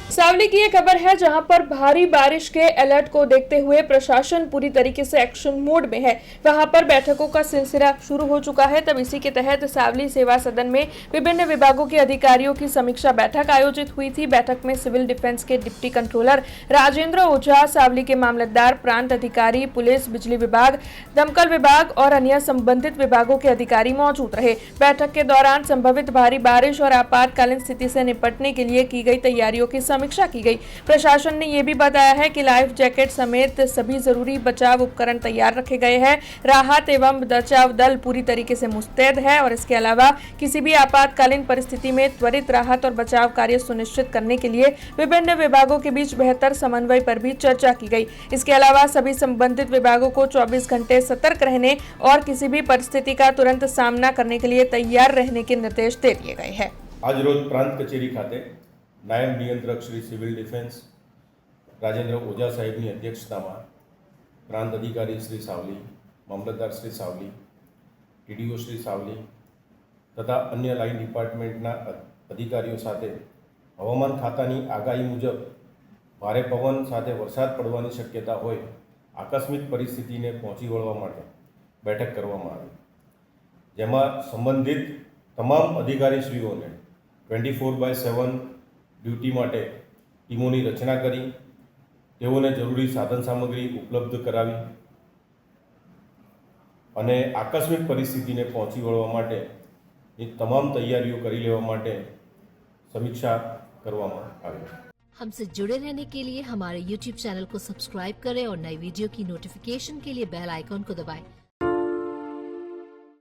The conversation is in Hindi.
सावली की एक खबर है जहां पर भारी बारिश के अलर्ट को देखते हुए प्रशासन पूरी तरीके से एक्शन मोड में है। वहां पर बैठकों का सिलसिला शुरू हो चुका है। तब इसी के तहत सावली सेवा सदन में विभिन्न विभागों के अधिकारियों की समीक्षा बैठक आयोजित हुई थी। बैठक में सिविल डिफेंस के डिप्टी कंट्रोलर राजेंद्र ओझा, सावली के मामलतदार, प्रांत अधिकारी, पुलिस, बिजली विभाग, दमकल विभाग और अन्य संबंधित विभागों के अधिकारी मौजूद रहे। बैठक के दौरान संभवित भारी बारिश और आपातकालीन स्थिति से निपटने के लिए की गई तैयारियों की समीक्षा की गई। प्रशासन ने यह भी बताया है कि लाइफ जैकेट समेत सभी जरूरी बचाव उपकरण तैयार रखे गए हैं। राहत एवं बचाव दल पूरी तरीके से मुस्तैद है और इसके अलावा किसी भी आपातकालीन परिस्थिति में त्वरित राहत और बचाव कार्य सुनिश्चित करने के लिए विभिन्न विभागों के बीच बेहतर समन्वय पर भी चर्चा की गई। इसके अलावा सभी संबंधित विभागों को 24 घंटे सतर्क रहने और किसी भी परिस्थिति का तुरंत सामना करने के लिए तैयार रहने के निर्देश दे दिए गए हैं। आज रोज प्रांत कचेरी खाते नायब नियंत्रक श्री सिविल डिफेंस राजेंद्र ओझा साहेबની અધ્યક્ષતામાં પ્રાંત અધિકારી શ્રી સાવલી, મામલતદાર શ્રી સાવલી, ટીડીઓ શ્રી સાવલી તથા અન્ય લાઇન ડિપાર્ટમેન્ટના અધિકારીઓ સાથે હવામાન ખાતાની આગાહી મુજબ ભારે પવન સાથે વરસાદ પડવાની શક્યતા હોય આકસ્મિક પરિસ્થિતિને પહોંચી વળવા માટે બેઠક કરવામાં આવી, જેમાં સંબંધિત તમામ અધિકારીશ્રીઓને 24/7 ડ્યુટી માટે ટીમોની રચના કરી તેઓને જરૂરી સાધન સામગ્રી ઉપલબ્ધ કરાવી અને આકસ્મિક પરિસ્થિતિને પહોંચી વળવા માટે તમામ તૈયારીઓ કરી લેવા માટે સમીક્ષા કરવામાં આવી। हमसे जुड़े रहने के लिए हमारे YouTube चैनल को सब्सक्राइब करें और नई वीडियो की नोटिफिकेशन के लिए बेल आइकॉन को दबाएं।